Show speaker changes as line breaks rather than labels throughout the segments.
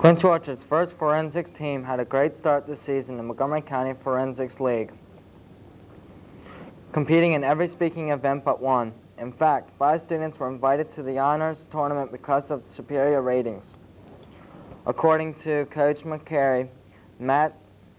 Quince Orchard's first forensics team had a great start this season in the Montgomery County Forensics League, competing in every speaking event but one. In fact, 5 students were invited to the honors tournament because of superior ratings. According to Coach McCary, Matt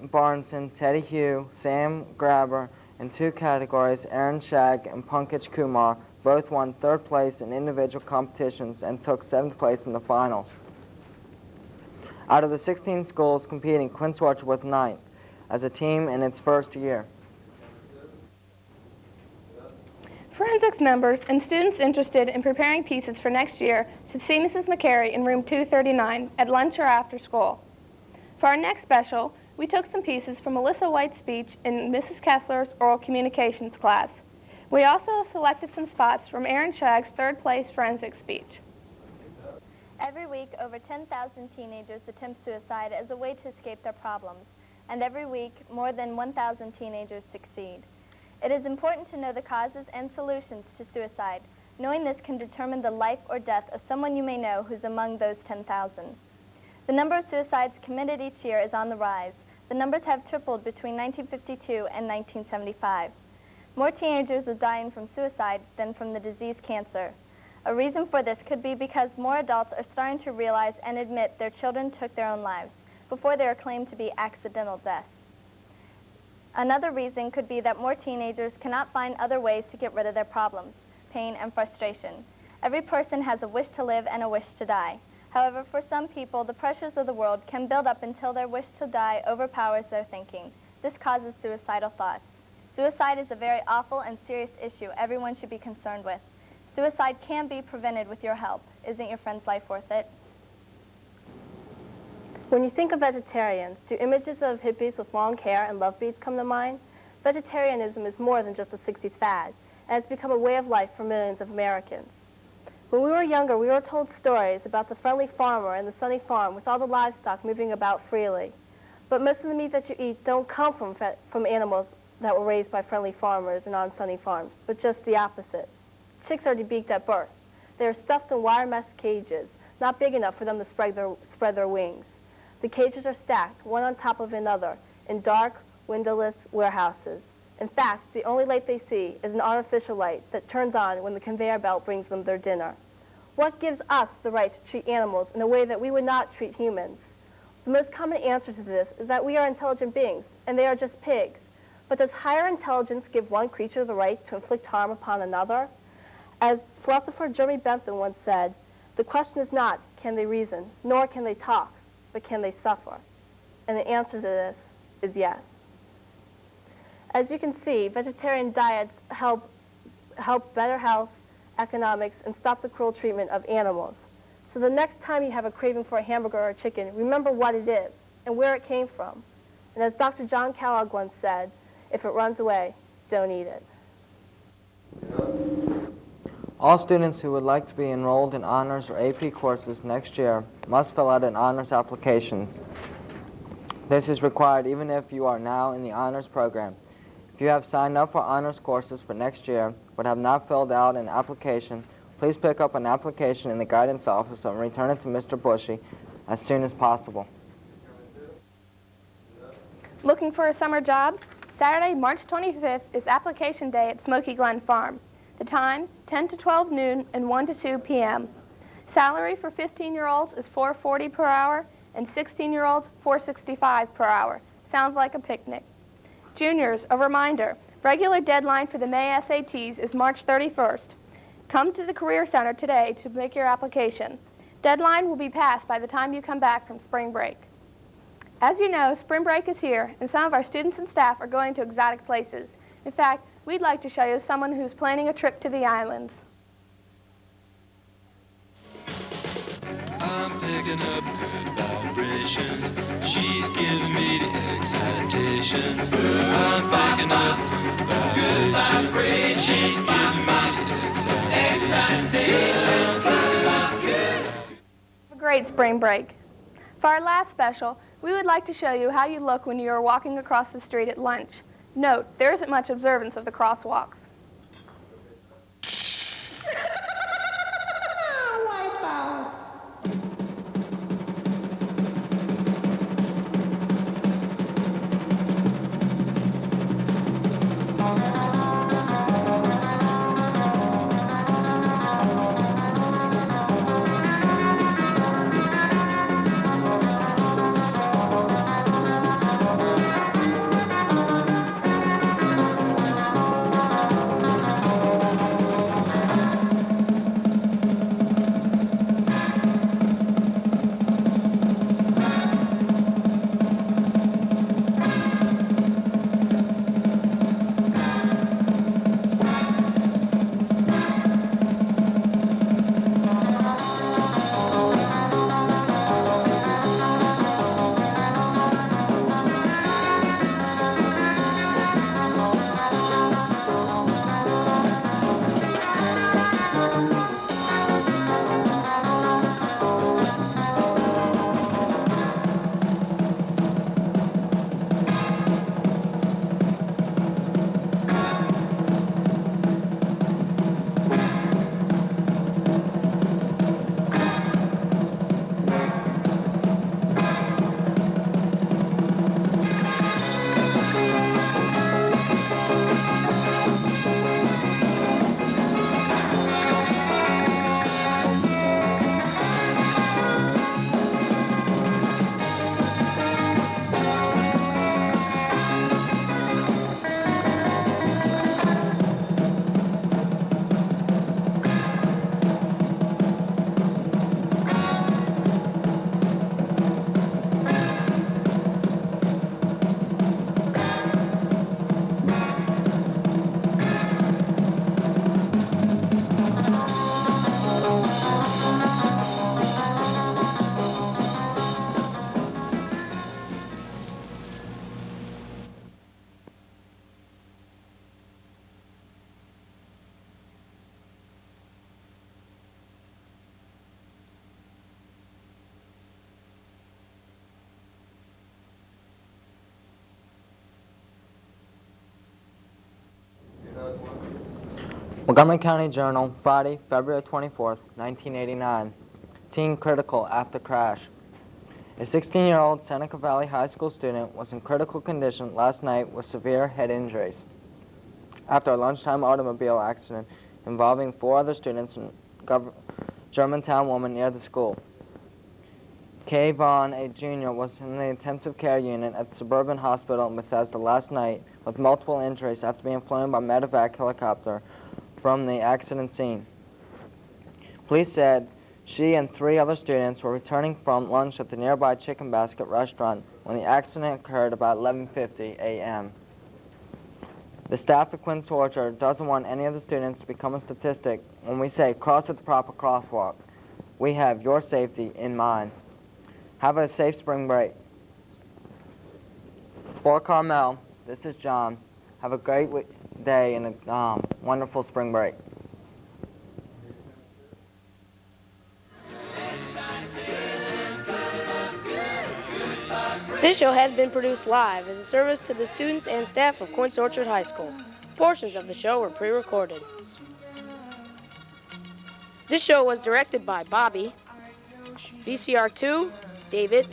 Barneson, Teddy Hugh, Sam Grabber, in 2 categories, Aaron Shag and Pankaj Kumar, both won 3rd place in individual competitions and took 7th place in the finals. Out of the 16 schools competing, Quince Orchard was 9th as a team in its first year.
Forensics members and students interested in preparing pieces for next year should see Mrs. McCary in room 239 at lunch or after school. For our next special, we took some pieces from Melissa White's speech in Mrs. Kessler's oral communications class. We also selected some spots from Aaron Shagg's 3rd place forensics speech.
Every week, over 10,000 teenagers attempt suicide as a way to escape their problems, and every week, more than 1,000 teenagers succeed. It is important to know the causes and solutions to suicide. Knowing this can determine the life or death of someone you may know who's among those 10,000. The number of suicides committed each year is on the rise. The numbers have tripled between 1952 and 1975. More teenagers are dying from suicide than from the disease cancer. A reason for this could be because more adults are starting to realize and admit their children took their own lives before they are claimed to be accidental deaths. Another reason could be that more teenagers cannot find other ways to get rid of their problems, pain, and frustration. Every person has a wish to live and a wish to die. However, for some people, the pressures of the world can build up until their wish to die overpowers their thinking. This causes suicidal thoughts. Suicide is a very awful and serious issue everyone should be concerned with. Suicide can be prevented with your help. Isn't your friend's life worth it?
When you think of vegetarians, do images of hippies with long hair and love beads come to mind? Vegetarianism is more than just a 60s fad, and it's become a way of life for millions of Americans. When we were younger, we were told stories about the friendly farmer and the sunny farm with all the livestock moving about freely. But most of the meat that you eat don't come from animals that were raised by friendly farmers and on sunny farms, but just the opposite. Chicks are debeaked at birth. They are stuffed in wire mesh cages, not big enough for them to spread their wings. The cages are stacked, one on top of another, in dark, windowless warehouses. In fact, the only light they see is an artificial light that turns on when the conveyor belt brings them their dinner. What gives us the right to treat animals in a way that we would not treat humans? The most common answer to this is that we are intelligent beings, and they are just pigs. But does higher intelligence give one creature the right to inflict harm upon another? As philosopher Jeremy Bentham once said, the question is not, can they reason, nor can they talk, but can they suffer? And the answer to this is yes. As you can see, vegetarian diets help better health, economics, and stop the cruel treatment of animals. So the next time you have a craving for a hamburger or a chicken, remember what it is and where it came from. And as Dr. John Kellogg once said, if it runs away, don't eat it.
All students who would like to be enrolled in honors or AP courses next year must fill out an honors application. This is required even if you are now in the honors program. If you have signed up for honors courses for next year but have not filled out an application, please pick up an application in the guidance office and return it to Mr. Bushy as soon as possible.
Looking for a summer job? Saturday, March 25th is application day at Smoky Glen Farm. The time, 10 to 12 noon and 1 to 2 p.m. Salary for 15-year-olds is $4.40 per hour and 16-year-olds $4.65 per hour. Sounds like a picnic. Juniors, a reminder, regular deadline for the May SATs is March 31st. Come to the Career Center today to make your application. Deadline will be passed by the time you come back from spring break. As you know, spring break is here, and some of our students and staff are going to exotic places. In fact, we'd like to show you someone who's planning a trip to the islands.
I'm picking up good vibrations. She's giving me the excitations. I'm picking up good vibrations. She's giving me the excitations.
Have a great spring break. For our last special, we would like to show you how you look when you are walking across the street at lunch. Note, there isn't much observance of the crosswalks.
Montgomery County Journal, Friday, February 24th, 1989. Teen critical after crash. A 16-year-old Seneca Valley High School student was in critical condition last night with severe head injuries after a lunchtime automobile accident involving 4 other students and a Germantown woman near the school. Kay Vaughn, a junior, was in the intensive care unit at the Suburban Hospital in Bethesda last night with multiple injuries after being flown by medevac helicopter from the accident scene. Police said she and 3 other students were returning from lunch at the nearby Chicken Basket restaurant when the accident occurred about 11:50 a.m. The staff at Quince Orchard doesn't want any of the students to become a statistic when we say cross at the proper crosswalk. We have your safety in mind. Have a safe spring break. For Carmel, this is John. Have a great day and a wonderful spring break.
This show has been produced live as a service to the students and staff of Quince Orchard High School. Portions of the show were pre-recorded. This show was directed by Bobby, VCR 2, David,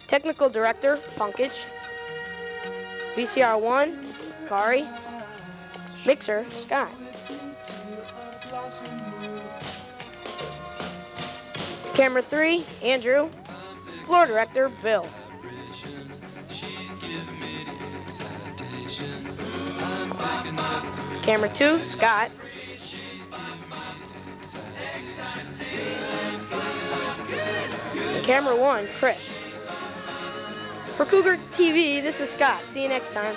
Technical Director, Punkage, VCR 1, Kari, Mixer, Scott. Camera 3, Andrew, Floor Director, Bill. Camera 2, Scott. And Camera 1, Chris. For Cougar TV, this is Scott. See you next time.